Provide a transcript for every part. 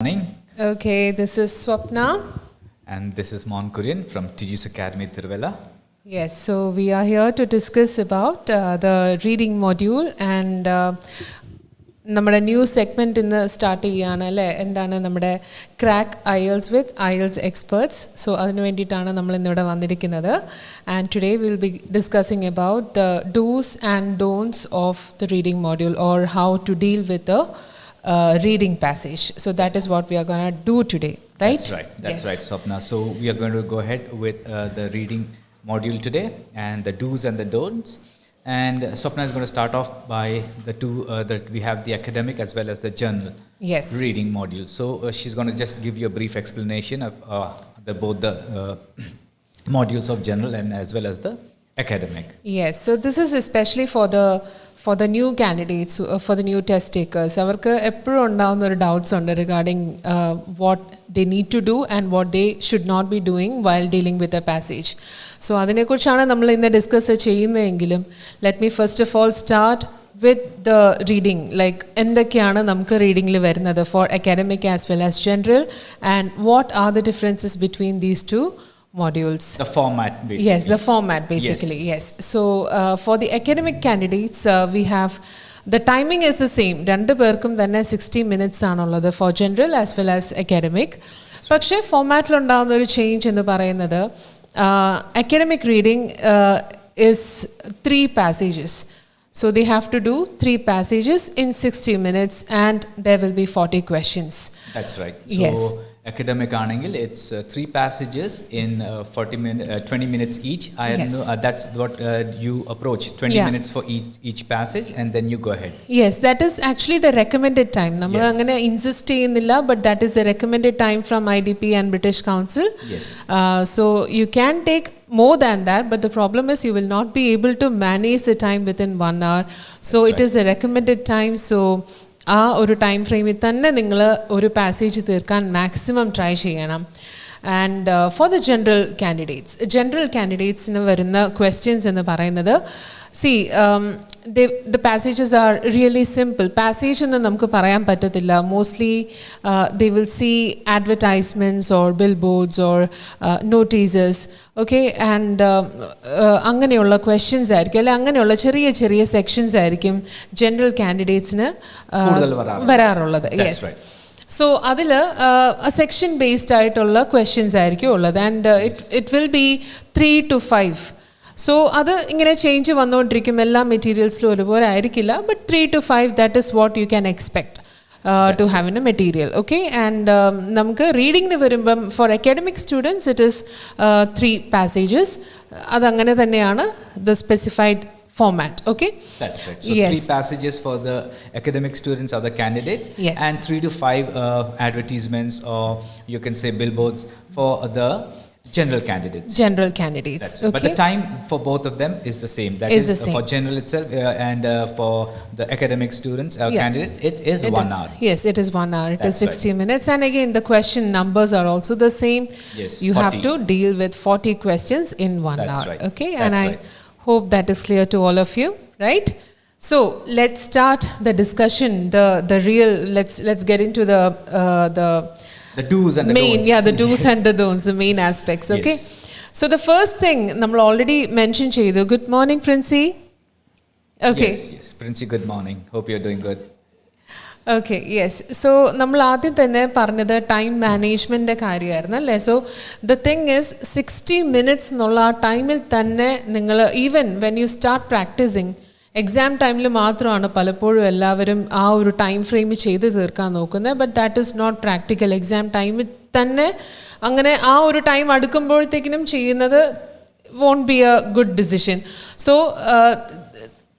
Morning. Okay, this is Swapna. And this is Mon Kurian from Tiju's Academy, Tiruvalla. Yes, so we are here to discuss about the reading module and നമ്മുടെ new segment ഇന്ന് start ചെയ്യുകയാണ് അല്ലേ. എന്താണ് നമ്മുടെ crack IELTS with IELTS experts. So അതിന് വേണ്ടിയിട്ടാണ് നമ്മൾ ഇന്നിവിടെ വന്നിരിക്കുന്നത്. And today will be discussing about the dos and don'ts of the reading module or how to deal with reading passage. So that is what we are going to do today, right? That's right, Swapna. So we are going to go ahead with the reading module today and the do's and the don'ts. And Swapna is going to start off by the two that we have the academic as well as the general reading module. So she's going to just give you a brief explanation of both the modules of general and as well as the academic. Yes, so this is especially for the new candidates, for the new test takers. Avarku eppoഴും ഉണ്ടാവുന്ന ഒരു doubts ഉണ്ട് regarding what they need to do and what they should not be doing while dealing with a passage. So അതിനെക്കുറിച്ചാണ് നമ്മൾ ഇന്ന് discuss ചെയ്യുന്നതെങ്കിലും let me first of all start with the reading, like എന്തൊക്കെയാണ് നമുക്ക് റീഡിംഗിൽ വരുന്നത് for academic as well as general, and what are the differences between these two modules. The format basically. Yes, the format basically. Yes. So for the academic candidates, we have the timing is the same. രണ്ടു പേർക്കും തന്നെ 60 minutes ആണുള്ളത് for general as well as academic. പക്ഷേ ഫോമാറ്റിൽ ഉണ്ടാകുന്ന ഒരു change എന്ന് പറയുന്നത് academic reading is 3 passages. So they have to do 3 passages in 60 minutes and there will be 40 questions. That's right. So yes. Academic anengil, it's 3 passages in 20 minutes each. That's what you approach, 20 minutes for each passage, and then you go ahead. Yes, that is actually the recommended time. നമ്മൾ അങ്ങനെ insist ചെയ്യുന്നില്ല, but that is the recommended time from IDP and British Council. Yes. So you can take more than that, but the problem is you will not be able to manage the time within 1 hour. So it is a recommended time. So ആ ഒരു time ഫ്രെയിമിൽ തന്നെ നിങ്ങൾ ഒരു passage തീർക്കാൻ maximum try ചെയ്യണം. And for the general കാൻഡിഡേറ്റ്സിന് വരുന്ന questions എന്ന് പറയുന്നത് the passages are really simple. Passage എന്ന് നമുക്ക് പറയാൻ പറ്റത്തില്ല. Mostly they will see advertisements or billboards or notices. Okay, and അങ്ങനെയുള്ള ക്വസ്റ്റ്യൻസ് ആയിരിക്കും, അല്ലെ അങ്ങനെയുള്ള ചെറിയ ചെറിയ സെക്ഷൻസ് ആയിരിക്കും ജനറൽ കാൻഡിഡേറ്റ്സിന് വരാറുള്ളത്. യെസ്. സോ അതിൽ സെക്ഷൻ ബേസ്ഡ് ആയിട്ടുള്ള ക്വസ്റ്റ്യൻസ് ആയിരിക്കും ഉള്ളത്. And it will be 3 to 5. So അത് ഇങ്ങനെ ചേഞ്ച് വന്നുകൊണ്ടിരിക്കും. എല്ലാ മെറ്റീരിയൽസിലും ഒരുപോലെ ആയിരിക്കില്ല, but 3 to 5 that is what you can expect to have in a material. Okay, and നമുക്ക് റീഡിങ്ങിന് വരുമ്പം four academic students it is 3 passages. അതങ്ങനെ തന്നെയാണ് the specified format. Okay, that's right. So 3 passages for the academic students or the candidates, and 3 to 5 advertisements or you can say billboards for the general candidates. Okay. But the time for both of them is the same. That is for general itself and for the academic students candidates it is 1 hour. Yes, it is 1 hour. It is 60 minutes, and again the question numbers are also the same. Yes, you 40. have to deal with 40 questions in 1 hour. Right. Okay, and I hope that is clear to all of you, right? So let's start the discussion. The real let's get into the do's and the main, don'ts. the do's and the don'ts, the main aspects. Okay. Yes. So the first thing നമ്മൾ already mentioned ചെയ്തു. Good morning, Princey. Okay. Yes, Princey, good morning. Hope you're doing good. Okay, yes. So നമ്മൾ ആദ്യം തന്നെ പറഞ്ഞത് time മാനേജ്മെൻറ്റിൻ്റെ കാര്യമായിരുന്നു അല്ലേ. So the thing is 60 minutes എന്നുള്ള ആ ടൈമിൽ തന്നെ നിങ്ങൾ even when you start practicing exam ടൈമിൽ മാത്രമാണ് പലപ്പോഴും എല്ലാവരും ആ ഒരു ടൈം ഫ്രെയിം ചെയ്ത് തീർക്കാൻ നോക്കുന്നത്. But that is not practical. Exam ടൈമിൽ തന്നെ അങ്ങനെ ആ ഒരു ടൈം അടുക്കുമ്പോഴത്തേക്കിനും ചെയ്യുന്നത് won't be a good decision. So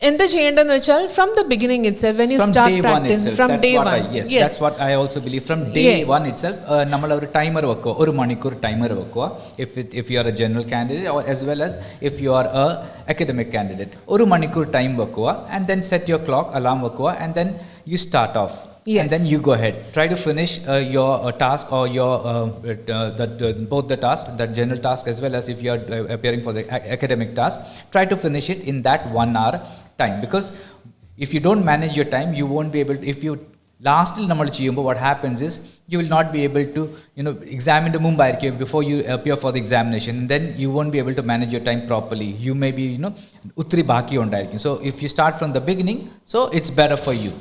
എന്താ ചെയ്യേണ്ടതെന്ന് വെച്ചാൽ from the beginning itself when you start practice from day one. Yes, that's what I also believe. From day one itself നമ്മൾ ഒരു ടൈമർ വെക്കുക, 1 മണിക്കൂർ ടൈമർ വെക്കുക. if you are a general candidate or as well as if you are a academic candidate, 1 മണിക്കൂർ time വെക്കുക and then set your clock, alarm വെക്കുക, and then you start off. Yes. And then you go ahead. Try to finish your task or your both the task, the general task as well as if you are appearing for the academic task. Try to finish it in that 1 hour time, because if you don't manage your time, you won't be able to, if you ലാസ്റ്റിൽ നമ്മൾ ചെയ്യുമ്പോൾ what happens is you will not be able to എക്സാമിൻ്റെ മുമ്പായിരിക്കും before you appear for the examination, then you won't be able to manage your time properly. You may be ഒത്തിരി ബാക്കി ഉണ്ടായിരിക്കും. So if you start from the beginning, so it's better for you.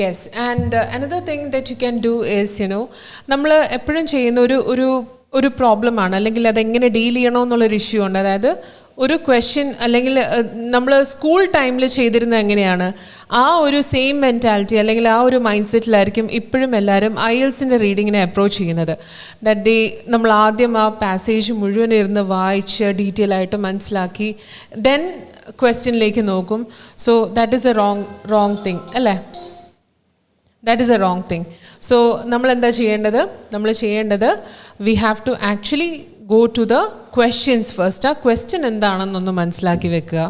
Yes, and another thing that you can do is നമ്മൾ എപ്പോഴും ചെയ്യുന്ന ഒരു പ്രോബ്ലമാണ്, അല്ലെങ്കിൽ അതെങ്ങനെ ഡീൽ ചെയ്യണമെന്നുള്ളൊരു ഇഷ്യൂ ഉണ്ട്. അതായത് ഒരു ക്വസ്റ്റ്യൻ അല്ലെങ്കിൽ നമ്മൾ സ്കൂൾ ടൈമിൽ ചെയ്തിരുന്നത് എങ്ങനെയാണ്, ആ ഒരു സെയിം മെൻറ്റാലിറ്റി അല്ലെങ്കിൽ ആ ഒരു മൈൻഡ് സെറ്റിലായിരിക്കും ഇപ്പോഴും എല്ലാവരും IELTSൻ്റെ റീഡിങ്ങിനെ അപ്രോച്ച് ചെയ്യുന്നത്. ദാറ്റ് നമ്മൾ ആദ്യം ആ പാസേജ് മുഴുവൻ ഇരുന്ന് വായിച്ച് ഡീറ്റെയിൽ ആയിട്ട് മനസ്സിലാക്കി ദെൻ ക്വസ്റ്റ്യനിലേക്ക് നോക്കും. So that is a wrong thing അല്ലേ? That is a wrong thing. So നമ്മൾ എന്താ ചെയ്യേണ്ടത് we have to actually go to the questions first. ആ ക്വസ്റ്റ്യൻ എന്താണെന്നൊന്ന് മനസ്സിലാക്കി വെക്കുക.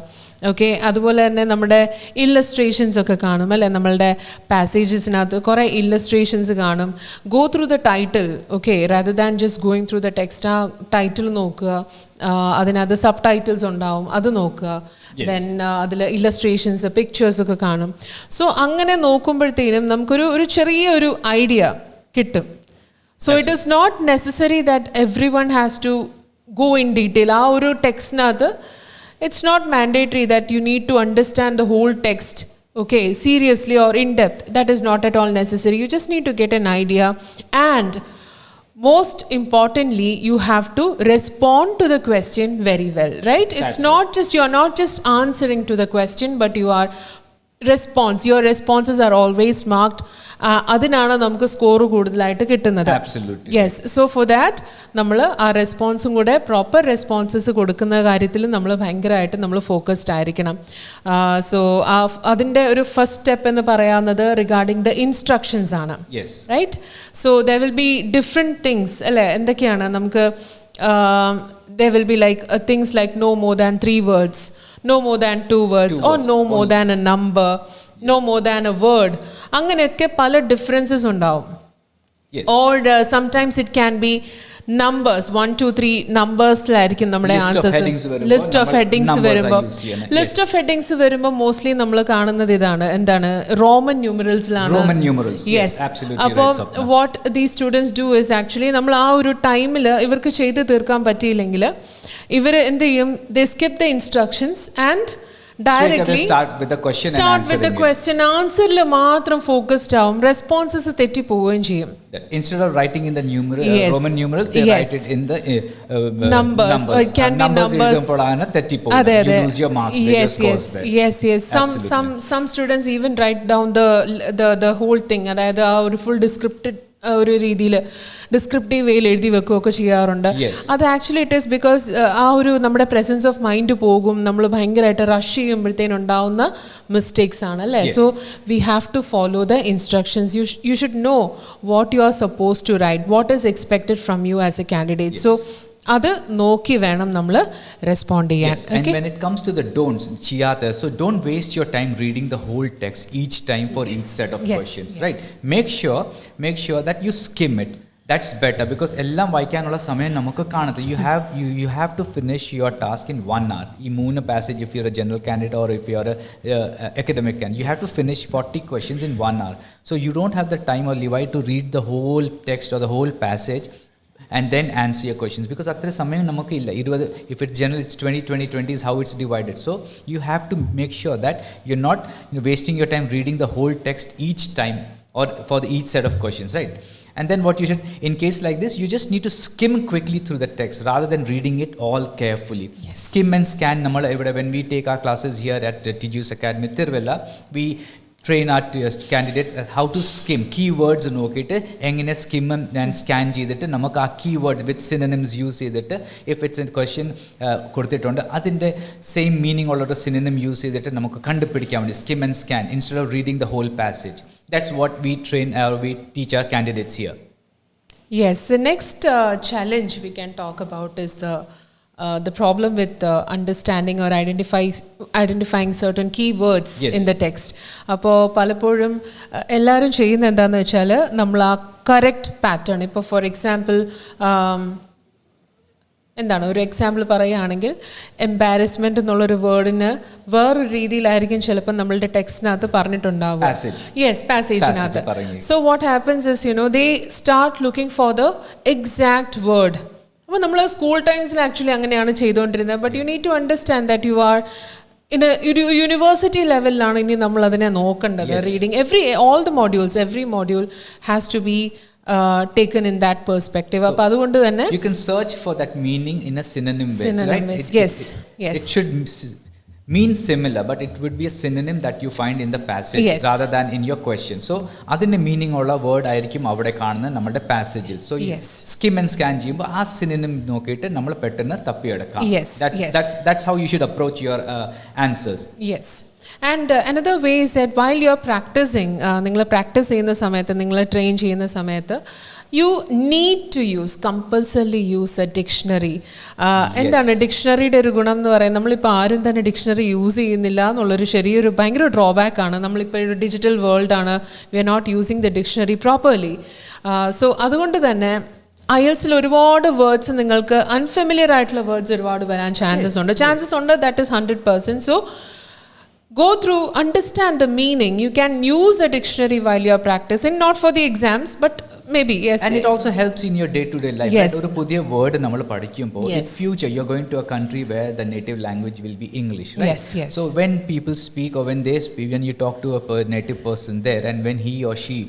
ഓക്കെ, അതുപോലെ തന്നെ നമ്മുടെ ഇല്ലസ്ട്രേഷൻസ് ഒക്കെ കാണും അല്ലേ? നമ്മളുടെ പാസേജസിനകത്ത് കുറേ ഇല്ലസ്ട്രേഷൻസ് കാണും. Go through the title, okay, rather than just going through the text. ആ ടൈറ്റിൽ നോക്കുക, അതിനകത്ത് സബ് ടൈറ്റിൽസ് ഉണ്ടാവും, അത് നോക്കുക. ദെൻ അതിൽ ഇല്ലസ്ട്രേഷൻസ്, പിക്ചേഴ്സ് ഒക്കെ കാണും. സോ അങ്ങനെ നോക്കുമ്പോഴത്തേനും നമുക്കൊരു ചെറിയൊരു ഐഡിയ കിട്ടും. So it is not necessary that everyone has to go in detail. ആ ഒരു ടെക്സ്റ്റിനകത്ത് it's not mandatory that you need to understand the whole text, okay, seriously or in depth. That is not at all necessary. You just need to get an idea, and most importantly you have to respond to the question very well, right? It's not just, you're not just answering to the question, but you are your responses are always marked. അതിനാണ് നമുക്ക് score കൂടുതലായിട്ട് കിട്ടുന്നത്. Yes, so for that നമ്മൾ ആ റെസ്പോൺസും കൂടെ proper responses കൊടുക്കുന്ന കാര്യത്തിൽ നമ്മൾ ഭയങ്കരമായിട്ട് നമ്മൾ ഫോക്കസ്ഡ് ആയിരിക്കണം. സോ അതിൻ്റെ ഒരു ഫസ്റ്റ് സ്റ്റെപ്പ് എന്ന് പറയാവുന്നത് റിഗാർഡിംഗ് ദ ഇൻസ്ട്രക്ഷൻസ് ആണ്, right? So there will be different things അല്ലേ? എന്തൊക്കെയാണ് നമുക്ക് there will be like things like no more than 3 words, no more than 2 words, or no more than a number, no more than a word. അങ്ങനെയൊക്കെ പല differences ഉണ്ടാവും. Or sometimes it can be numbers, 1 2 3 നമ്പേഴ്സിലായിരിക്കും നമ്മുടെ answers. List of headings വരുമ്പോൾ mostly നമ്മൾ കാണുന്നത് എന്താണ് Roman ന്യൂമറൽസിലാണ്. Yes, അപ്പോൾ what these students do is actually നമ്മൾ ആ ഒരു ടൈമിൽ ഇവർക്ക് ചെയ്ത് തീർക്കാൻ പറ്റിയില്ലെങ്കിൽ ഇവർ എന്ത് ചെയ്യും? They skip the instructions and directly start with the question answer-ൽ മാത്രം ഫോക്കസ്ഡ് ആവും. റെസ്പോൺസസ് തെറ്റി പോവുകയും ചെയ്യും. Instead of writing in the Roman numerals, they write it in the numbers. Or it can be numbers. You lose your marks. Yes. Some students even write down the whole thing. അതായത് ആ ഒരു full ഒരു രീതിയിൽ descriptive വേയിൽ എഴുതി വെക്കുകയൊക്കെ ചെയ്യാറുണ്ട്. അത് actually it is because ആ ഒരു നമ്മുടെ പ്രസൻസ് ഓഫ് മൈൻഡ് പോകും, നമ്മൾ ഭയങ്കരമായിട്ട് റഷ് ചെയ്യുമ്പോഴത്തേനും ഉണ്ടാവുന്ന മിസ്റ്റേക്സ് ആണ് അല്ലേ? So we have to follow the instructions. You should know what you are suppose to write, what is expected from you as a candidate. So അത് നോക്കി വേണം നമ്മൾ റെസ്പോണ്ട് ചെയ്യാൻ. And when it comes to the don'ts, Chiyata, so don't waste your time reading the whole text each time for each set of questions, right? Make sure that you skim it. That's better, because എല്ലാം വായിക്കാനുള്ള സമയം നമുക്ക് കാണത്തില്ല. You have to finish your task in 1 hour. ഈ 3 passage, if you're a general candidate or if you're a academic candidate, you have to finish 40 questions in 1 hour. So you don't have the time or leeway to read the whole text or the whole passage and then answer your questions, because അത്ര സമയം നമുക്ക് ഇല്ല. 20, if it's general, it's 20 is how it's divided. So you have to make sure that you're not wasting your time reading the whole text each time or for each set of questions, right? And then what you should, in case like this, you just need to skim quickly through the text rather than reading it all carefully. Skim and scan. When we take our classes here at Tiju's Academy Tiruvalla, we train our candidates how to skim keywords നോക്കിയിട്ട് എങ്ങനെ skim and scan ചെയ്തിട്ട് നമുക്ക് ആ keyword with synonyms use ചെയ്തിട്ട് if it's a question കൊടുത്തിട്ടുണ്ട് അതിൻ്റെ same meaning ഉള്ളൊരു synonym use ചെയ്തിട്ട് നമുക്ക് കണ്ടുപിടിക്കാൻ വേണ്ടി skim and scan instead of reading the whole passage. That's what we teach our candidates here. Yes, the next challenge we can talk about is the problem with understanding or identifying certain keywords in the text. അപ്പോൾ പലപ്പോഴും എല്ലാവരും ചെയ്യുന്നത് എന്താണെന്ന് വെച്ചാൽ നമ്മൾ ആ correct pattern, ഇപ്പോൾ for example എന്താണ് ഒരു എക്സാമ്പിൾ പറയുകയാണെങ്കിൽ എംബാരസ്മെന്റ് എന്നുള്ളൊരു വേർഡിന് വേറൊരു രീതിയിലായിരിക്കും ചിലപ്പോൾ നമ്മളുടെ ടെക്സ്റ്റിനകത്ത് പറഞ്ഞിട്ടുണ്ടാവുക. യെസ്, പാസേജിനകത്ത്. So what happens is they start looking for the exact word. അപ്പോൾ നമ്മൾ സ്കൂൾ ടൈംസിൽ ആക്ച്വലി അങ്ങനെയാണ് ചെയ്തുകൊണ്ടിരുന്നത്. But you need to understand that you are ഒരു യൂണിവേഴ്സിറ്റി ലെവലിലാണ് ഇനി നമ്മൾ അതിനെ നോക്കേണ്ടത്. Reading all the modules, every module has to be taken in that perspective. അപ്പോൾ അതുകൊണ്ട് തന്നെ you can search for that meaning in a synonym way, right? Yes. It should mean similar, but it would be a synonym that you find in the passage rather than in your question. So adinte meaning ulla word ആയിരിക്കും അവിടെ കാണുന്ന നമ്മുടെ പാസേജിൽ. So skim and scan ചെയ്യുമ്പോൾ ആ synonym നോക്കിയിട്ട് നമ്മൾ പെട്ടെന്ന് തപ്പിയെടുക്കാം. That's how you should approach your answers. Yes. And another way is that while you are practicing, നിങ്ങൾ പ്രാക്ടീസ് ചെയ്യുന്ന സമയത്ത്, നിങ്ങൾ ട്രെയിൻ ചെയ്യുന്ന സമയത്ത്, you need to compulsorily use a dictionary. എന്താണ് ഡിക്ഷണറിയുടെ ഒരു ഗുണം എന്ന് പറയുന്നത്? നമ്മളിപ്പോൾ ആരും തന്നെ ഡിക്ഷണറി യൂസ് ചെയ്യുന്നില്ല എന്നുള്ളൊരു ചെറിയൊരു ഭയങ്കര ഡ്രോബാക്ക് ആണ്. നമ്മളിപ്പോൾ ഒരു ഡിജിറ്റൽ വേൾഡ് ആണ്. We are not using the dictionary properly. So അതുകൊണ്ട് തന്നെ IELTSൽ ഒരുപാട് വേർഡ്സ് നിങ്ങൾക്ക് അൺഫെമിലിയർ ആയിട്ടുള്ള വേർഡ്സ് ഒരുപാട് വരാൻ ചാൻസസ് ഉണ്ട്. That is 100%. So go through, understand the meaning. You can use a dictionary while you are practicing, not for the exams, but maybe, yes. And it also helps in your day-to-day life. Yes. Oru pudhiya word nammal padikkumbol, in future you're going to a country where the native language will be English, right? Yes. So when people speak or when they speak, when you talk to a native person there, and when he or she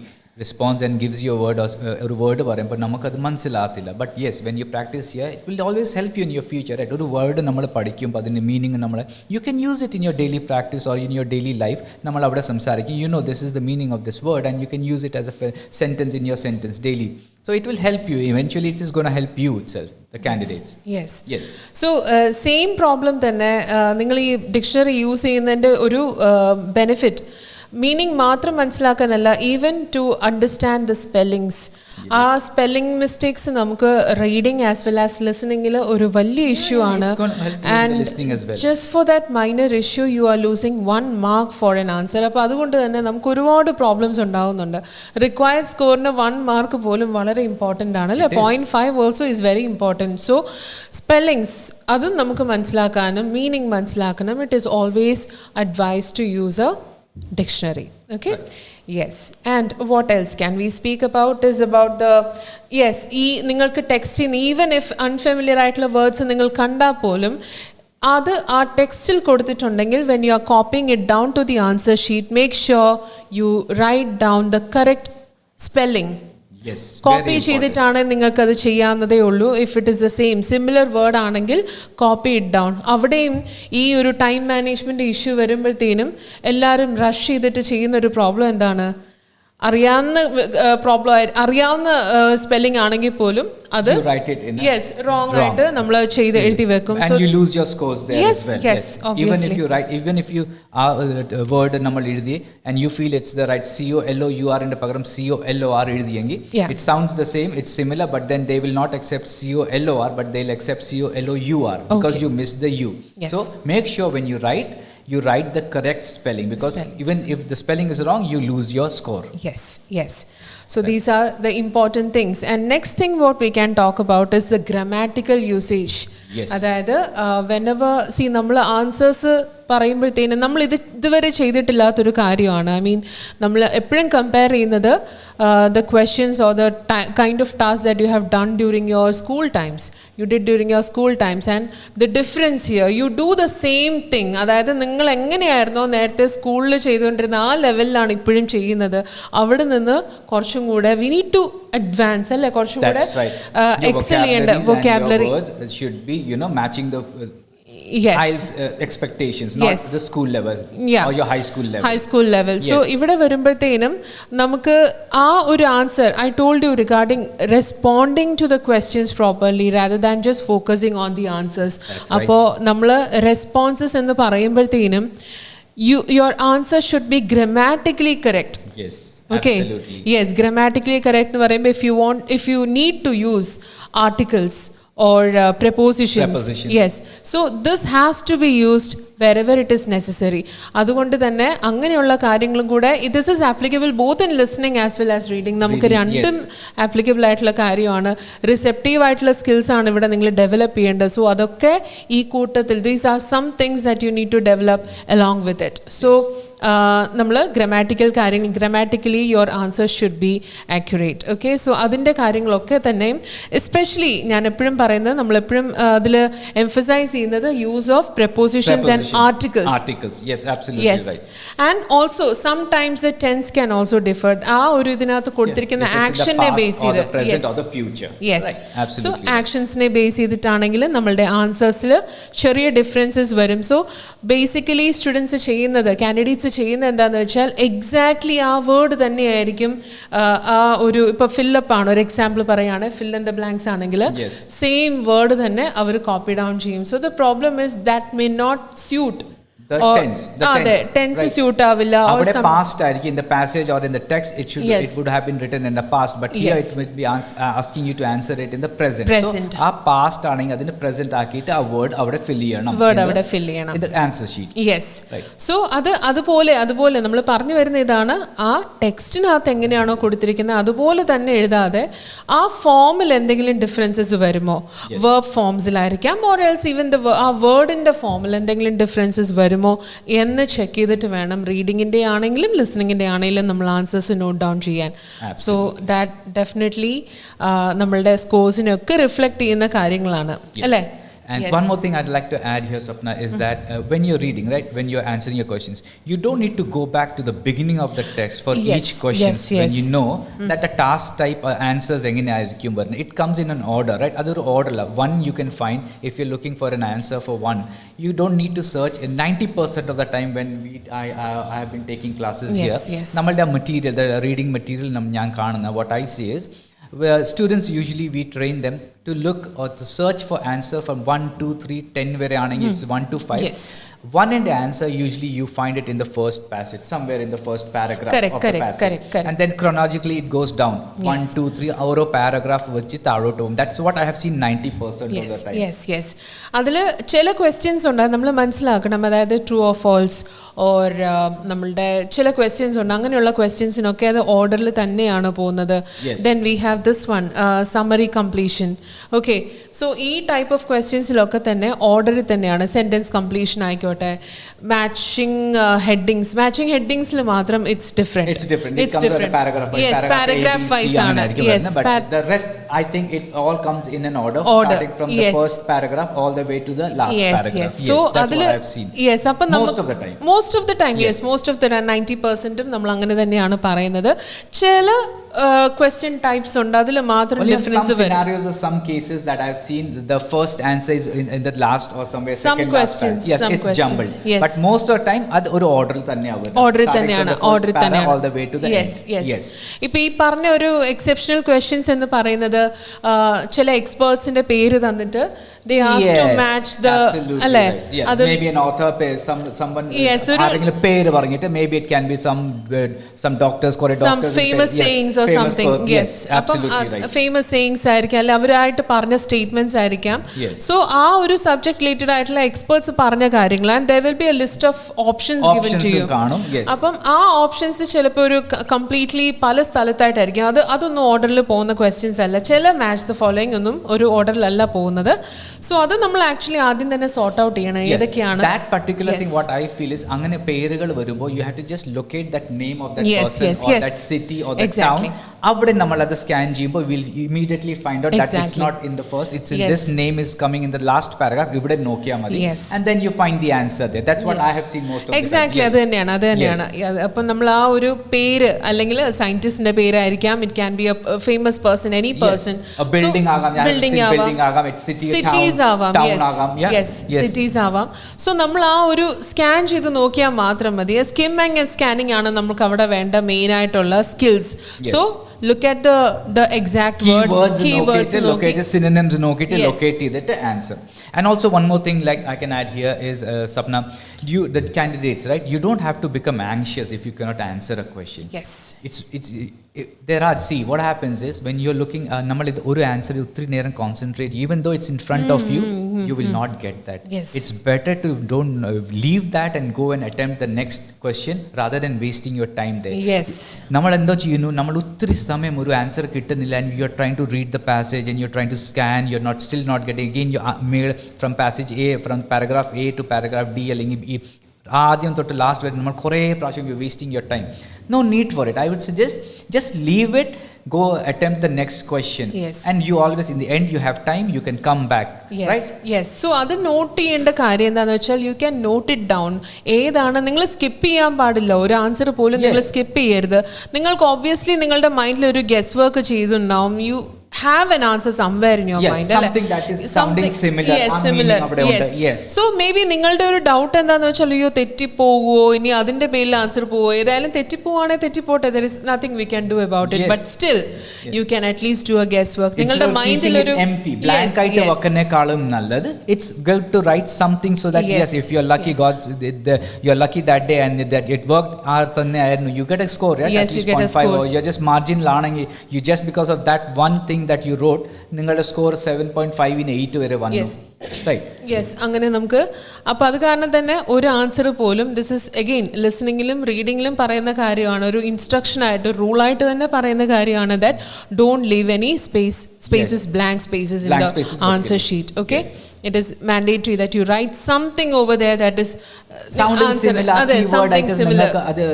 responds and gives you a word or a word പറയുമ്പോൾ നമുക്കത് മനസ്സിലാകത്തില്ല. But yes, when you practise here it will always help you in your future. Right? ഒരു word നമ്മൾ പഠിക്കുമ്പോൾ അതിൻ്റെ meaning നമ്മൾ you can use it in your daily practice or in your daily life. നമ്മൾ അവിടെ സംസാരിക്കും, you know this is the meaning of this word and you can use it as a sentence in your sentence daily. So it will help you. Eventually it is going to help you itself, the candidates. Yes. So same problem തന്നെ നിങ്ങൾ ഈ dictionary use ചെയ്യുന്നതിൻ്റെ ഒരു benefit meaning മാത്രം മനസ്സിലാക്കാനല്ല, even to understand the spellings. ആ spelling mistakes നമുക്ക് reading as well as ലിസണിങ്ങിൽ ഒരു വലിയ ഇഷ്യൂ ആണ്. And just for that minor issue you are losing 1 mark for an answer. അപ്പോൾ അതുകൊണ്ട് തന്നെ നമുക്ക് ഒരുപാട് പ്രോബ്ലംസ് ഉണ്ടാകുന്നുണ്ട്. റിക്വയർഡ് സ്കോറിന് 1 mark പോലും വളരെ ഇമ്പോർട്ടൻ്റ് ആണ് അല്ലേ? 0.5 also is very important. So spellings അതും നമുക്ക് മനസ്സിലാക്കാനും മീനിങ് മനസ്സിലാക്കണം. It is always advise to use a dictionary. Okay. Right. Yes. And what else can we speak about is about the നിങ്ങൾക്ക് ടെക്സ്റ്റിൻ ഈവൻ ഇഫ് അൺഫെമിലിയർ ആയിട്ടുള്ള words നിങ്ങൾ കണ്ടാൽ പോലും അത് ആ ടെക്സ്റ്റിൽ കൊടുത്തിട്ടുണ്ടെങ്കിൽ when you are copying it down to the answer sheet make sure you write down the correct spelling. Copy ചെയ്തിട്ടാണ് നിങ്ങൾക്കത് ചെയ്യാവുന്നതേ ഉള്ളൂ. If it is the same similar word ആണെങ്കിൽ കോപ്പി ഇറ്റ് ഡൗൺ. അവിടെയും ഈ ഒരു ടൈം മാനേജ്മെൻറ്റ് ഇഷ്യൂ വരുമ്പോഴത്തേനും എല്ലാവരും റഷ് ചെയ്തിട്ട് ചെയ്യുന്നൊരു പ്രോബ്ലം എന്താണ്? അറിയാവുന്ന സ്പെല്ലിംഗ് ആണെങ്കിൽ പോലും അത് റോങ് ആയിട്ട് നമ്മൾ ചെയ്ത് എഴുതി വെക്കും. And you lose your scores there as well. Yes, obviously. Even if you word നമ്മൾ എഴുതി and you feel it's the right COLOUR ന്റെ പകരം COLOR എഴുതിയെങ്കിൽ it sounds the same, it's similar, but then they will not accept COLOR, but they'll accept COLOUR because you missed the U. So make sure when you write the correct spelling, because even if the spelling is wrong, you lose your score. Yes. So these are the important things. And next thing what we can talk about is the grammatical usage. അതായത് whenever നമ്മൾ answers പറയുമ്പോഴത്തേനും നമ്മൾ ഇതുവരെ ചെയ്തിട്ടില്ലാത്തൊരു കാര്യമാണ്. I mean നമ്മൾ എപ്പോഴും compare ചെയ്യുന്നത് the questions or the kind of task that you have done during your school times, you did during your school times. And the difference here you do the same thing. അതായത് നിങ്ങൾ എങ്ങനെയായിരുന്നോ നേരത്തെ സ്കൂളിൽ ചെയ്തുകൊണ്ടിരുന്ന ആ ലെവലിലാണ് ഇപ്പോഴും ചെയ്യുന്നത്. അവിടെ നിന്ന് കുറച്ചും കൂടെ വി നീഡ് ടു അഡ്വാൻസ് അല്ലേ, കുറച്ചും കൂടെ എക്സൽ ചെയ്യേണ്ട vocabulary should be matching the IELTS expectations, not the school level or your high school level. So ഇവിടെ വരുമ്പോഴത്തേനും നമുക്ക് ആ ഒരു answer I told you regarding responding to the questions properly rather than just focusing on the answers. അപ്പോൾ നമ്മൾ responses എന്ന് പറയുമ്പോഴത്തേനും your answer should be grammatically correct. Okay. Absolutely. Yes, grammatically correct എന്ന് പറയുമ്പോൾ if you need to use articles or prepositions. Prepositions. Yes, so this has to be used wherever it is necessary. അതുകൊണ്ട് തന്നെ അങ്ങനെയുള്ള കാര്യങ്ങളും കൂടെ this is applicable both in listening as well as reading. നമുക്ക് രണ്ടും applicable ആയിട്ടുള്ള കാര്യമാണ്. Receptive ആയിട്ടുള്ള സ്കിൽസ് ആണ് ഇവിടെ നിങ്ങൾ ഡെവലപ്പ് ചെയ്യേണ്ടത്. സോ അതൊക്കെ ഈ കൂട്ടത്തിൽ these are some things that you need to develop along with it. So നമ്മൾ ഗ്രാമാറ്റിക്കൽ കാര്യങ്ങൾ grammatically your answer should be accurate. Okay, so അതിൻ്റെ കാര്യങ്ങളൊക്കെ തന്നെ എസ്പെഷ്യലി ഞാൻ എപ്പോഴും പറയുന്നത് നമ്മളെപ്പോഴും അതിൽ എംഫസൈസ് ചെയ്യുന്നത് use of prepositions and articles. Yes, absolutely. Yes, right. And also sometimes the tense can also differ. ആ ഒരു ഇതിനകത്ത് കൊടുത്തിരിക്കുന്ന ആക്ഷനെ ബേസ് ചെയ്ത് present or the future. Yes, right. Absolutely. So ആക്ഷൻസിനെ ബേസ് ചെയ്തിട്ടാണെങ്കിൽ നമ്മളുടെ ആൻസേഴ്സിൽ ചെറിയ ഡിഫറൻസസ് വരും. സോ ബേസിക്കലി സ്റ്റുഡൻസ് ചെയ്യുന്നത് കാൻഡിഡേറ്റ്സ് ചെയ്യുന്നത് എന്താണെന്ന് വെച്ചാൽ എക്സാക്ട്ലി ആ വേർഡ് തന്നെയായിരിക്കും ആ ഒരു ഇപ്പോൾ ഫില്ലപ്പ് ആണ് ഒരു എക്സാമ്പിൾ പറയുകയാണ് ഫിൽ ഇൻ ദ ബ്ലാങ്ക്സ് ആണെങ്കിൽ സെയിം വേർഡ് തന്നെ അവർ കോപ്പി ഡൗൺ ചെയ്യും. So the problem is that may not suit the tense right. Suit avilla or some past in the passage or in the text it would have been written in the past, but here it will be asking you to answer it in the present. So a past aanengi adine present aakite a word avade fill cheyanam in the answer sheet. Yes, right. So അതുപോലെ നമ്മൾ പറഞ്ഞു വരുന്ന ഇതാണ് ആ ടെക്സ്റ്റിനകത്ത് എങ്ങനെയാണോ കൊടുത്തിരിക്കുന്നത് അതുപോലെ തന്നെ എഴുതാതെ ആ ഫോമിൽ എന്തെങ്കിലും ഡിഫറൻസസ് വരുമോ verb ഫോംസിലായിരിക്കാം or else even ആ വേർഡിന്റെ ഫോമിൽ എന്തെങ്കിലും ഡിഫറൻസസ് വരുമോ എന്ന് ചെക്ക് ചെയ്തിട്ട് വേണം റീഡിങ്ങിൻ്റെ ആണെങ്കിലും ലിസണിങ്ങിൻ്റെ ആണെങ്കിലും നമ്മൾ ആൻസേഴ്സ് നോട്ട് ഡൗൺ ചെയ്യാൻ. സോ ദാറ്റ് ഡെഫിനറ്റ്ലി നമ്മളുടെ സ്കോഴ്സിനൊക്കെ റിഫ്ലക്റ്റ് ചെയ്യുന്ന കാര്യങ്ങളാണ് അല്ലേ? And one more thing I'd like to add here, Swapna, is that when you're reading, right, when you're answering your questions, you don't need to go back to the beginning of the text for each question. When you know that the task type answers it comes in an order, right? Other order, one you can find if you're looking for an answer for one. You don't need to search. 90% of the time when I have been taking classes here, namalde material, the reading material njan kanuna, what I see is where students usually we train them to look or to search for answer from 1, 2, 3, 10 vare aanengi it's 1 to 5. One in the answer usually you find it in the first passage, somewhere in the first paragraph of the passage. Correct. And then chronologically it goes down 1, 2, 3 our paragraph vechi tarote home. That's what I have seen 90% of the time. Yes. അതിൽ ചില questions ഉണ്ട് നമ്മൾ മനസ്സിലാക്കണം, അതായത് true or false or നമ്മളുടെ ചില questions ഉണ്ട് അങ്ങനെയുള്ള ക്വസ്റ്റ്യൻസിനൊക്കെ അത് ഓർഡറിൽ തന്നെയാണ് പോകുന്നത്. Then we have this one summary completion. Okay, so ഈ ടൈപ്പ് ഓഫ് ക്വസ്റ്റ്യൻസിലൊക്കെ തന്നെ ഓർഡറിൽ തന്നെയാണ്. സെൻറ്റൻസ് കംപ്ലീഷൻ ആയിക്കോട്ടെ, മാച്ചിങ് ഹെഡിങ്സിൽ മാത്രം ഇറ്റ്സ് ഡിഫറെന്റ്. പാരഗ്രാഫ് വൈസ് ആണ്. But the rest I think it's all comes in an order starting from the first paragraph all the way to the last paragraph. So that's what I have seen. അപ്പം most of the time 90% നമ്മൾ അങ്ങനെ തന്നെയാണ് പറയുന്നത്. ചില question types ഉണ്ട് അതിൽ മാത്രം difference വരും. Some scenarios or some cases that I have seen the first answer is in the last or somewhere some second questions, last time. Yes, some it's questions. jumbled. But most of the time അത് ഒരു ഓർഡറിൽ തന്നെയാണ്. ഓർഡറിൽ തന്നെയാണ് all the way to the end. Yes. ഇപ്പോൾ ഈ പറഞ്ഞ ഒരു എക്സെപ്ഷണൽ ക്വസ്റ്റ്യൻസ് എന്ന് പറയുന്നത് ചില എക്സ്പേർട്സിന്റെ പേര് തന്നിട്ട് they ask to match the alle maybe an author someone ആരെങ്കിലും പേര് പറഞ്ഞിട്ട് maybe it can be some doctors or some famous sayings or something. Yes, absolutely right. famous sayings ആയിരിക്കാം അല്ലെ അവരായിട്ട് പറഞ്ഞ സ്റ്റേറ്റ്മെന്റ്സ് ആയിരിക്കാം. സോ ആ ഒരു സബ്ജക്ട് റിലേറ്റഡ് ആയിട്ടുള്ള എക്സ്പേർട്സ് പറഞ്ഞ കാര്യങ്ങൾ and there will be a list of options given to you. അപ്പം ആ ഓപ്ഷൻസ് ചിലപ്പോൾ ഒരു കംപ്ലീറ്റ്ലി പല സ്ഥലത്തായിട്ടായിരിക്കും. അതൊന്നും ഓർഡറിൽ പോകുന്ന ക്വസ്റ്റ്യൻസ് അല്ല. ചില മാച്ച് ദ ഫോളോയിങ് ഒന്നും ഒരു ഓർഡറിലല്ല പോകുന്നത്. സോ അത് നമ്മൾ ആക്ച്വലി ആദ്യം തന്നെ സോർട്ട് ഔട്ട് ചെയ്യണം ഏതൊക്കെയാണ്. That particular thing what I feel is അങ്ങനെ പേരുകൾ വരുമ്പോൾ you have to just locate that name of that person or that city or that town. അവിടെ നമ്മൾ അത് സ്കാൻ ചെയ്യുമ്പോൾ we'll immediately find out that it's not in the first, it's in this name is coming in the last paragraph. ഇവിടെ നോക്കിയാൽ മതി and then you find the answer there. That's what I have seen most of the time. Exactly, അത് തന്നെയാണ്. അപ്പം നമ്മൾ ആ ഒരു പേര് അല്ലെങ്കിൽ സയന്റിസ്റ്റിന്റെ പേരായിരിക്കാം, it can be a famous person, any person. A building ആകാം, building ആകാം, it's cities ആവാം, സിറ്റീസ് ആവാം. സോ നമ്മൾ ആ ഒരു സ്കാൻ ചെയ്ത് നോക്കിയാൽ മാത്രം മതി. സ്കിമ്മിങ് ആൻഡ് സ്കാനിങ് ആണ് നമുക്ക് അവിടെ വേണ്ട മെയിൻ ആയിട്ടുള്ള skills. So look at the exact word, keywords locate synonyms നോക്കിയിട്ട് Yes. locate ചെയ്തിട്ട് answer. And also one more thing like I can add here is Sapna, the candidates, right, you don't have to become anxious if you cannot answer a question. Yes. There are, see what happens is when you're looking നമ്മൾ ഇത് ഒരു answer ഒത്തിരി നേരം concentrate even though it's in front of you, you will not get that. Yes. It's better to don't leave that and go and attempt the next question rather than wasting your time there. Yes. നമ്മൾ എന്തോ ചെയ്യുന്നു, നമ്മൾ ഒത്തിരി സമയം ഒരു answer കിട്ടുന്നില്ല and you are trying to read the passage and you're trying to scan, you're not still not getting, again you mail from passage A, from paragraph A to paragraph D അല്ലെങ്കിൽ ഈ ആദ്യം തൊട്ട് last വരെ നമ്മൾ കുറേ പ്രാവശ്യം you wasting your time. No need for it. I would suggest just leave it, go attempt the next question. Yes. And you always in the end you have time, you can come back. Yes. Right? Yes. So അത് note ചെയ്യേണ്ട കാര്യം എന്താണെന്ന് വെച്ചാൽ you can note it down. ഏതാണ് നിങ്ങൾ skip ചെയ്യാൻ പാടില്ല, ഒരു ആൻസർ പോലും നിങ്ങൾ സ്കിപ്പ് ചെയ്യരുത്. നിങ്ങൾക്ക് ഒബ്വിയസ്ലി നിങ്ങളുടെ മൈൻഡിൽ ഒരു ഗസ് വർക്ക് ചെയ്തിട്ടുണ്ടാവും. You have an answer somewhere in your mind. Something that is sounding similar. Yes, similar. Yes. So maybe നിങ്ങളുടെ ഒരു ഡൗട്ട് എന്താണെന്ന് വെച്ചാൽ അയ്യോ തെറ്റിപ്പോകുമോ, ഇനി അതിന്റെ പേരിൽ ആൻസർ പോവോ, ഏതായാലും തെറ്റിപ്പോവാണെങ്കിൽ തെറ്റിപ്പോട്ടെ, there is nothing we can do about it. But still you can at least do a guess work. നിങ്ങളുടെ മൈൻഡിൽ ഒരു empty blank ആയിട്ട് വെക്കുന്നേക്കാളും നല്ലത് it's good to write something so that yes if you are lucky, you are lucky that day and that it worked, തന്നെ ആയിരുന്നു, you get a score, right? Yes, at least you get a 0.5 score. or you're just marginal ആണെങ്കിൽ you just because of that one thing that you wrote നിങ്ങളുടെ score 7.5 in 8 വരെ വന്നു. Right? Yes, അങ്ങനെ നമുക്ക് അപ്പോൾ അത് കാരണം തന്നെ ഒരു ആൻസർ പോലും, ദിസ് ഇസ് അഗെയിൻ ലിസണിങ്ങിലും റീഡിങ്ങിലും പറയുന്ന കാര്യമാണ്, ഒരു ഇൻസ്ട്രക്ഷൻ ആയിട്ട് റൂളായിട്ട് തന്നെ പറയുന്ന കാര്യമാണ് that don't leave any spaces blank spaces in the answer sheet. Okay, it is mandatory that you write something over there that is sounding similar, something similar. അത്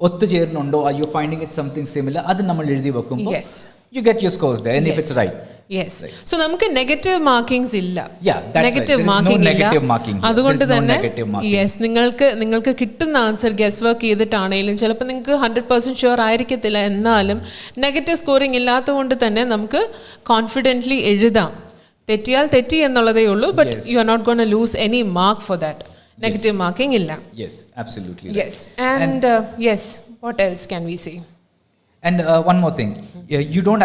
ഒത്തുചേരുന്നുണ്ടോ, are you finding it something similar, അത് നമ്മൾ എഴുതി വെക്കുമ്പോൾ Yes, you get your scores there and if it's right. Yes. So നമുക്ക് negative markings ഇല്ല. Negative marking ഇല്ല. അതുകൊണ്ട് തന്നെ യെസ് നിങ്ങൾക്ക് കിട്ടുന്ന ആൻസർ ഗസ് വർക്ക് ചെയ്തിട്ടാണെങ്കിലും ചിലപ്പോൾ നിങ്ങൾക്ക് 100% ഷുവർ ആയിരിക്കത്തില്ല, എന്നാലും നെഗറ്റീവ് സ്കോറിംഗ് ഇല്ലാത്തതുകൊണ്ട് തന്നെ നമുക്ക് കോൺഫിഡൻ്റ്ലി എഴുതാം. തെറ്റിയാൽ തെറ്റി എന്നുള്ളതേ ഉള്ളൂ, but you are not going to lose any mark for that. Negative marking ഇല്ല. Yes absolutely. Yes and yes, what else can we say? And one more thing, you don't,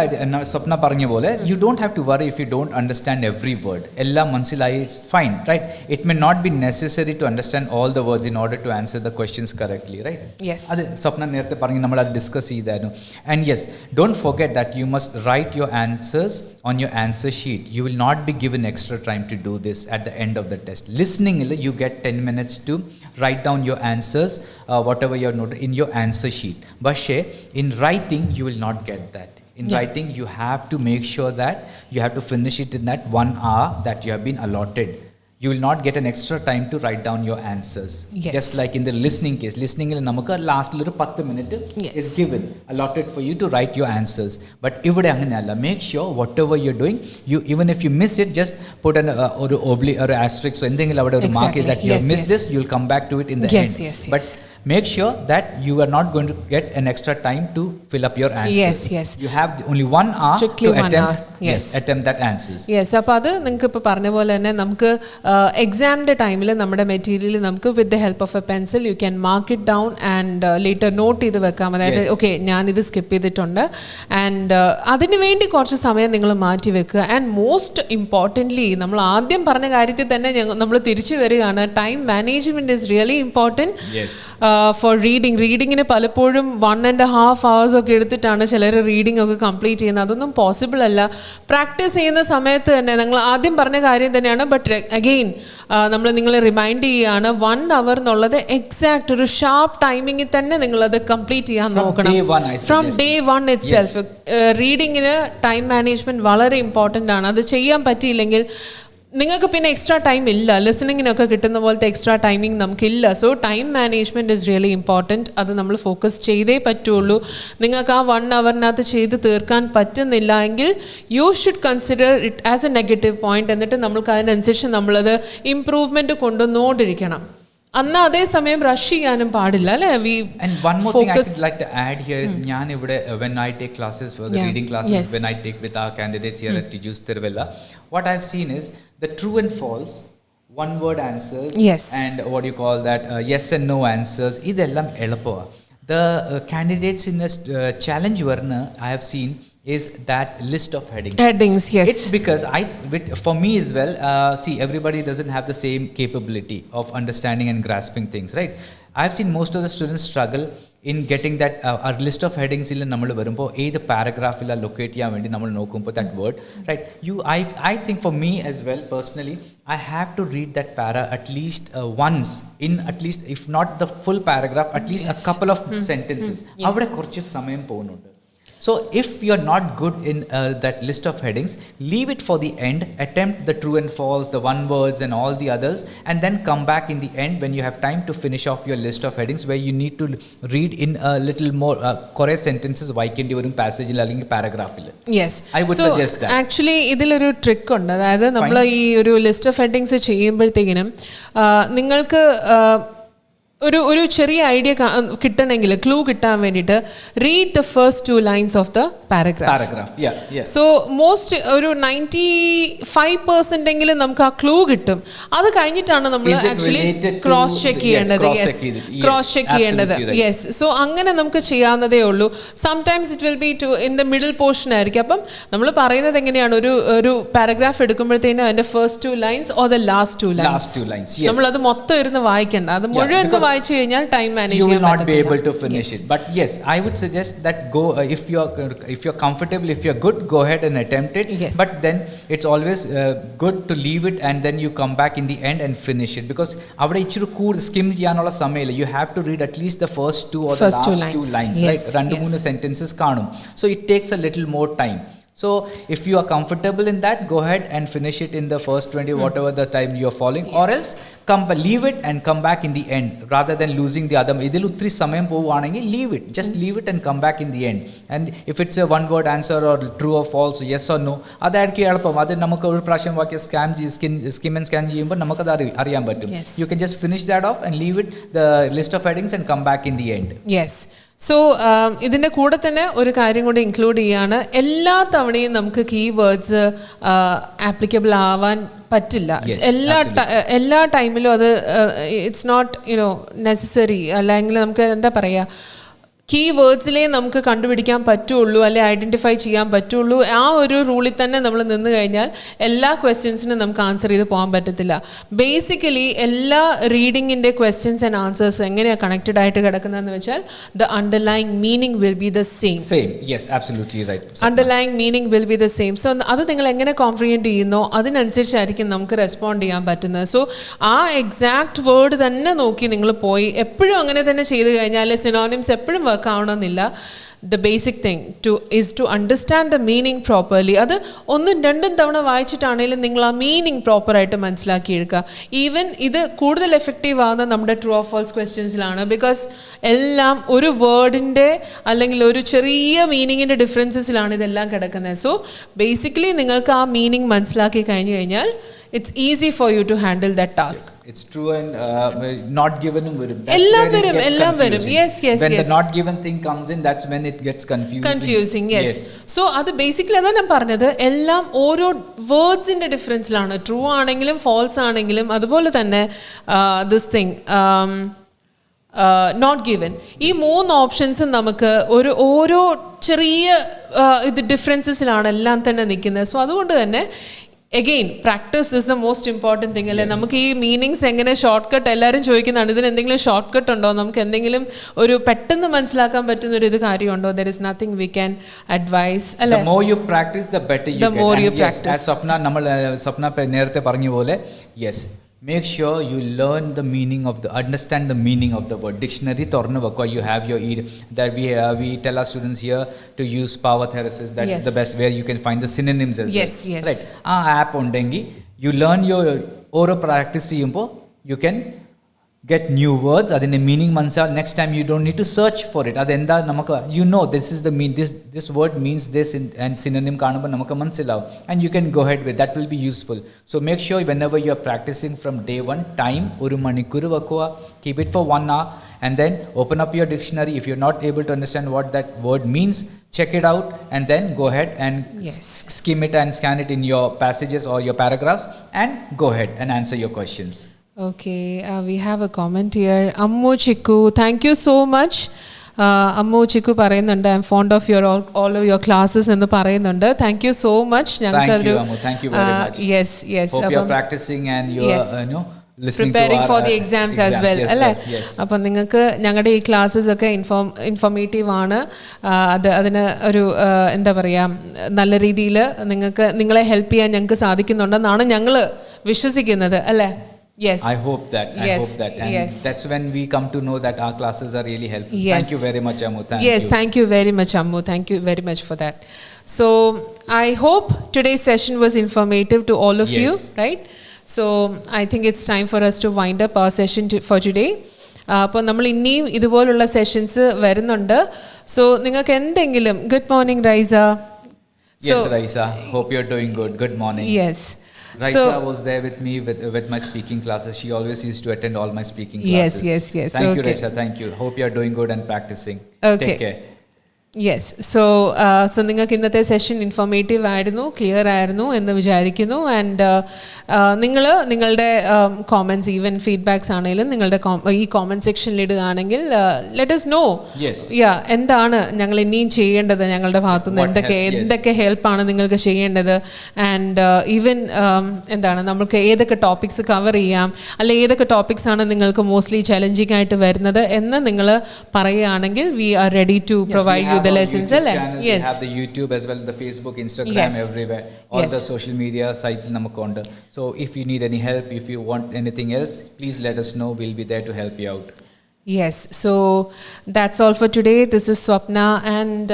Swapna പറഞ്ഞ പോലെ, you don't have to worry if you don't understand every word. എല്ലാം മനസ്സിലായി, it's fine, right? It may not be necessary to understand all the words in order to answer the questions correctly, right? Yes. അത് സ്വപ്ന നേരത്തെ പറഞ്ഞു, നമ്മൾ അത് discuss ചെയ്തായിരുന്നു. And yes, don't forget that you must write your answers on your answer sheet. You will not be given extra time to do this at the end of the test. Listening, you get 10 minutes to write down your answers, whatever you noted in your answer sheet. But in writing you will not get that. In writing you have to make sure that you have to finish it in that 1 hour that you have been allotted. You will not get an extra time to write down your answers. Yes. Just like in the listening case, listening il namakku last ഒരു 10 minute is given, allotted for you to write your answers. But ഇവിടെ അങ്ങനെയല്ല. Make sure whatever you're doing, you even if you miss it, just put an ഒരു oblique or asterisk, so എന്തെങ്കിലും അവിടെ ഒരു mark that you have missed this, you will come back to it in the end. But make sure that you are not going to get an extra time to fill up your answers. Yes. You have only 1 hour Strictly to 1 attempt, hour. attempt that answers. Yes, അപ്പോൾ അത് നിങ്ങൾക്ക് ഇപ്പോൾ പറഞ്ഞ പോലെ തന്നെ നമുക്ക് എക്സാമിൻ്റെ ടൈമിൽ നമ്മുടെ മെറ്റീരിയൽ നമുക്ക് with the help of a pencil you can mark it down and later note ചെയ്ത് വെക്കാം. അതായത് ഓക്കെ ഞാനിത് സ്കിപ്പ് ചെയ്തിട്ടുണ്ട് ആൻഡ് അതിന് വേണ്ടി കുറച്ച് സമയം നിങ്ങൾ മാറ്റി വെക്കുക. ആൻഡ് മോസ്റ്റ് ഇമ്പോർട്ടൻ്റ്ലി നമ്മൾ ആദ്യം പറഞ്ഞ കാര്യത്തിൽ തന്നെ നമ്മൾ തിരിച്ചു വരികയാണ്, time management is really important for റീഡിങ്ങിന് പലപ്പോഴും 1.5 hours ഒക്കെ എടുത്തിട്ടാണ് ചിലർ റീഡിംഗ് ഒക്കെ കംപ്ലീറ്റ് ചെയ്യുന്നത്. അതൊന്നും പോസിബിൾ അല്ല. പ്രാക്ടീസ് ചെയ്യുന്ന സമയത്ത് തന്നെ നിങ്ങൾ ആദ്യം പറഞ്ഞ കാര്യം തന്നെയാണ്, ബട്ട് അഗെയിൻ നമ്മൾ നിങ്ങളെ റിമൈൻഡ് ചെയ്യുകയാണ് 1 hour എന്നുള്ളത് എക്സാക്ട് ഒരു ഷാർപ്പ് ടൈമിങ്ങിൽ തന്നെ നിങ്ങളത് കംപ്ലീറ്റ് ചെയ്യാൻ നോക്കണം. From day one itself റീഡിങ്ങിന് ടൈം മാനേജ്മെൻറ്റ് വളരെ ഇമ്പോർട്ടൻ്റ് ആണ്. അത് ചെയ്യാൻ പറ്റിയില്ലെങ്കിൽ നിങ്ങൾക്ക് പിന്നെ എക്സ്ട്രാ ടൈം ഇല്ല. ലിസണിങ്ങിനൊക്കെ കിട്ടുന്ന പോലത്തെ എക്സ്ട്രാ ടൈമിങ് നമുക്കില്ല. So time management is really important. അത് നമ്മൾ ഫോക്കസ് ചെയ്തേ പറ്റുള്ളൂ. നിങ്ങൾക്ക് ആ 1 hour ചെയ്ത് തീർക്കാൻ പറ്റുന്നില്ല എങ്കിൽ you should consider it as A negative point. എന്നിട്ട് നമ്മൾക്ക് അതിനനുസരിച്ച് നമ്മളത് ഇംപ്രൂവ്മെൻറ്റ് കൊണ്ടുവന്നുകൊണ്ടിരിക്കണം. അന്ന് അതേ സമയം റഷ് ചെയ്യാനും പാടില്ല അല്ലേ? And one more thing I would like to add here is ഞാൻ ഇവിടെ when I take classes for the reading classes, when I take with our candidates here at Tiju Tiruvalla, what I've seen is the true and false, one word answers and what you call that yes and no answers, ഇതെല്ലാം എളുപ്പമാണ്. the candidates in a challenge varna I have seen is that list of headings. Headings, yes. It's because for me as well, see, everybody doesn't have the same capability of understanding and grasping things, right? I've seen most of the students struggle in getting that our list of headings illa nammal varumbo the paragraph illa locate cheyan vendi nammal nokkumbo that word, right? I think for me as well personally, I have to read that para at least once, in at least if not the full paragraph, at least a couple of sentences. Avade korchu samayam povunnundu. So if you're not good in that list of headings, leave it for the end, attempt the true and false, the one words and all the others, and then come back in the end when you have time to finish off your list of headings, where you need to read in a little more kore sentences വായിക്കേണ്ടി വരും പാസേജിൽ അല്ലെങ്കിൽ പാരഗ്രാഫിൽ. Yes, I would suggest that. Actually ഇതിലൊരു trick ഉണ്ട്. അതായത് നമ്മൾ ഈ ഒരു list of headings ചെയ്യുമ്പോഴത്തേക്കിനും നിങ്ങൾക്ക് ഒരു ചെറിയ ഐഡിയ കിട്ടണമെങ്കിൽ, ക്ലൂ കിട്ടാൻ വേണ്ടിയിട്ട് read the first 2 lines of the paragraph. So most ഒരു 95% എങ്കിലും നമുക്ക് ആ ക്ലൂ കിട്ടും. അത് കഴിഞ്ഞിട്ടാണ് നമ്മൾ ആക്ച്വലി ക്രോസ് ചെക്ക് ചെയ്യേണ്ടത്. യെസ്, സോ അങ്ങനെ നമുക്ക് ചെയ്യാവുന്നതേ ഉള്ളൂ. Sometimes it will be in the middle portion ആയിരിക്കും. അപ്പം നമ്മൾ പറയുന്നത് എങ്ങനെയാണ്, ഒരു പാരഗ്രാഫ് എടുക്കുമ്പോഴത്തേനും അതിന്റെ first 2 lines or the last 2 lines നമ്മളത് മൊത്തം ഇരുന്ന് വായിക്കേണ്ട. അത് മുഴുവൻ വായിച്ചു കഴിഞ്ഞാൽ time manage you will not be able to finish it. But yes, I would suggest that go if you're comfortable, if you're good, go ahead and attempt it. But then it's always good to leave it and then you come back in the end and finish it, because avade ichuru skim cheyanulla samayilla. You have to read at least the first 2 or the last 2 lines, right? Rendu moonu sentences kanum, so it takes a little more time. So if you are comfortable in that, go ahead and finish it in the first 20 whatever the time you are following, or else leave it and come back in the end, rather than losing the other. Idil uttri samayam povaanengil leave it, just leave it and come back in the end. And if it's a one word answer or true or false, yes or no, adayirikku elapam. Adu namakku oru prasham vakya skim and scan cheyumbol namakku adu ariyan pattum. You can just finish that off and leave it the list of headings and come back in the end. Yes. So ഇതിൻ്റെ കൂടെ തന്നെ ഒരു കാര്യം കൂടി include ചെയ്യാണ്. എല്ലാ തവണയും നമുക്ക് കീവേഡ്സ് ആപ്ലിക്കബിൾ ആവാൻ പറ്റില്ല. എല്ലാ ടൈമിലും അത് ഇറ്റ്സ് നോട്ട് നെസസറി. അല്ലെങ്കിൽ നമുക്ക് എന്താ പറയുക, കീവേഡ്സിലേ നമുക്ക് കണ്ടുപിടിക്കാൻ പറ്റുള്ളൂ, അല്ലെ ഐഡൻറ്റിഫൈ ചെയ്യാൻ പറ്റുള്ളൂ. ആ ഒരു റൂളിൽ തന്നെ നമ്മൾ നിന്ന് കഴിഞ്ഞാൽ എല്ലാ ക്വസ്റ്റ്യൻസിനും നമുക്ക് ആൻസർ ചെയ്ത് പോകാൻ പറ്റത്തില്ല. ബേസിക്കലി എല്ലാ റീഡിങ്ങിൻ്റെ ക്വസ്റ്റ്യൻസ് ആൻഡ് ആൻസേഴ്സ് എങ്ങനെയാണ് കണക്റ്റഡ് ആയിട്ട് കിടക്കുന്നതെന്ന് വെച്ചാൽ the underlying meaning will be the same. Underlying meaning will be the same. So അത് നിങ്ങൾ എങ്ങനെ കോംപ്രിഹെൻഡ് ചെയ്യുന്നോ അതിനനുസരിച്ചായിരിക്കും നമുക്ക് റെസ്പോണ്ട് ചെയ്യാൻ പറ്റുന്നത്. സോ ആ എക്സാക്ട് വേർഡ് തന്നെ നോക്കി നിങ്ങൾ പോയി എപ്പോഴും അങ്ങനെ തന്നെ ചെയ്ത് കഴിഞ്ഞാൽ സിനോണിംസ് എപ്പോഴും ആവണമെന്നില്ല. The basic thing is to understand the meaning properly. അത് 1-2 തവണ വായിച്ചിട്ടാണെങ്കിലും നിങ്ങൾ ആ മീനിങ് പ്രോപ്പറായിട്ട് മനസ്സിലാക്കിയെടുക്കുക. ഈവൻ ഇത് കൂടുതൽ എഫക്റ്റീവ് ആവുന്ന നമ്മുടെ ട്രൂ ഓർ ഫാൾസ് ക്വസ്റ്റ്യൻസിലാണ്. ബിക്കോസ് എല്ലാം ഒരു വേർഡിൻ്റെ അല്ലെങ്കിൽ ഒരു ചെറിയ മീനിങ്ങിൻ്റെ ഡിഫറൻസസിലാണ് ഇതെല്ലാം കിടക്കുന്നത്. സോ ബേസിക്കലി നിങ്ങൾക്ക് ആ മീനിങ് മനസ്സിലാക്കി കഴിഞ്ഞു കഴിഞ്ഞാൽ it's easy for you to handle that task. It's true. And not given varum. Ellam varum. Yes. When the not given thing comes in, that's when it gets confusing. Yes. So അത് basically അതാണ് ഞാൻ പറഞ്ഞത്. എല്ലാം ഓരോ വേർഡ്സിന്റെ ഡിഫറൻസിലാണ്. True ആണെങ്കിലും false ആണെങ്കിലും അതുപോലെ തന്നെ ദിസ് തിങ് നോട്ട് ഗിവൻ, ഈ 3 ഓപ്ഷൻസും നമുക്ക് ഓരോ ചെറിയ ഇത് ഡിഫറൻസസിലാണ് എല്ലാം തന്നെ നിൽക്കുന്നത്. സോ അതുകൊണ്ട് തന്നെ again practice is the most important thing അല്ലേ. നമുക്ക് ഈ മീനിങ്സ് എങ്ങനെ ഷോർട്ട് കട്ട് എല്ലാവരും ചോദിക്കുന്നതാണ്. ഇതിന് എന്തെങ്കിലും ഷോർട്ട് കട്ട് ഉണ്ടോ, നമുക്ക് എന്തെങ്കിലും ഒരു പെട്ടെന്ന് മനസ്സിലാക്കാൻ പറ്റുന്ന ഒരു ഇത് കാര്യമുണ്ടോ? there is nothing we can advise അല്ലേ. The more you practice the better you get. The more you practice. As സ്വപ്ന നേരത്തെ പറഞ്ഞ പോലെ, yes, make sure you understand the meaning of the word. Dictionary tornu vakko, you have your that we tell our students here to use power thesis. That's the best, where you can find the synonyms as well. Yes. Right. App undengi you learn your oral practice cheyumbo you can get new words. Adine meaning mansa next time you don't need to search for it. Adenda namaka this is the this word means this and synonym kanumba namaka manasilav, and you can go ahead with that. Will be useful. So make sure whenever you are practicing from day one, time oru manikuru vakkuva, keep it for 1 hour and then open up your dictionary. If you're not able to understand what that word means, check it out and then go ahead and skim it and scan it in your passages or your paragraphs and go ahead and answer your questions. Okay, we have a comment here. Ammu Chikku, thank you so much. Ammu chikoo പറയുന്നുണ്ട് I M fond of your all of your classes എന്ന് പറയുന്നുണ്ട്. Thank you so much. ഞങ്ങൾക്കൊരു yes preparing for the exams as well അല്ലേ? അപ്പം നിങ്ങൾക്ക് ഞങ്ങളുടെ ഈ classes ഒക്കെ ഇൻഫോർമേറ്റീവ് ആണ്. അതിന് ഒരു എന്താ പറയുക, നല്ല രീതിയിൽ നിങ്ങളെ ഹെൽപ്പ് ചെയ്യാൻ ഞങ്ങൾക്ക് സാധിക്കുന്നുണ്ടെന്നാണ് ഞങ്ങൾ വിശ്വസിക്കുന്നത് അല്ലേ? Yes. I hope that. And that's when we come to know that our classes are really helpful. Thank you very much, Ammu. Thank you very much, Ammu. Thank you very much for that. So, I hope today's session was informative to all of you, right? So, I think it's time for us to wind up our session for today. അപ്പോൾ നമ്മൾ ഇനിയും ഇതുപോലുള്ള sessions വരുന്നുണ്ട്. So നിങ്ങൾക്ക് എന്തെങ്കിലും good morning rhiza. Yes, Raisa. Hope you're doing good. Good morning. Yes. Raisa was there with me with my speaking classes. She always used to attend all my speaking classes. Yes. Thank you, Raisa. Thank you. Hope you're doing good and practicing. Okay. Take care. Yes. So നിങ്ങൾക്ക് ഇന്നത്തെ session informative ആയിരുന്നു, clear ആയിരുന്നു എന്ന് വിചാരിക്കുന്നു. And നിങ്ങൾ നിങ്ങളുടെ കോമൻറ്റ്സ്, even feedbacks ആണെങ്കിലും നിങ്ങളുടെ ഈ കോമൻറ്റ് സെക്ഷനിൽ ഇടുകയാണെങ്കിൽ ലെറ്റ് us know എന്താണ് ഞങ്ങൾ ഇനിയും ചെയ്യേണ്ടത്, ഞങ്ങളുടെ ഭാഗത്തുനിന്ന് എന്തൊക്കെ ഹെൽപ്പാണ് നിങ്ങൾക്ക് ചെയ്യേണ്ടത്. ആൻഡ് ഈവൻ എന്താണ് നമുക്ക് ഏതൊക്കെ ടോപ്പിക്സ് കവർ ചെയ്യാം, അല്ലെ ഏതൊക്കെ ടോപ്പിക്സ് ആണ് നിങ്ങൾക്ക് മോസ്റ്റ്ലി ചലഞ്ചിങ് ആയിട്ട് വരുന്നത് എന്ന് നിങ്ങൾ പറയുകയാണെങ്കിൽ we are ready to provide you the lessons. Yes. We have the YouTube as well, the Facebook, Instagram, everywhere. All the social media sites namakonda. So if you need any help, if you want anything else, please let us know. We'll be there to help you out. Yes. So that's all for today. This is Swapna and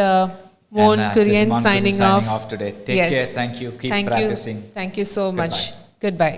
Mon Kurian signing off today. Take care. Thank you. Keep practicing. Thank you so much. Goodbye.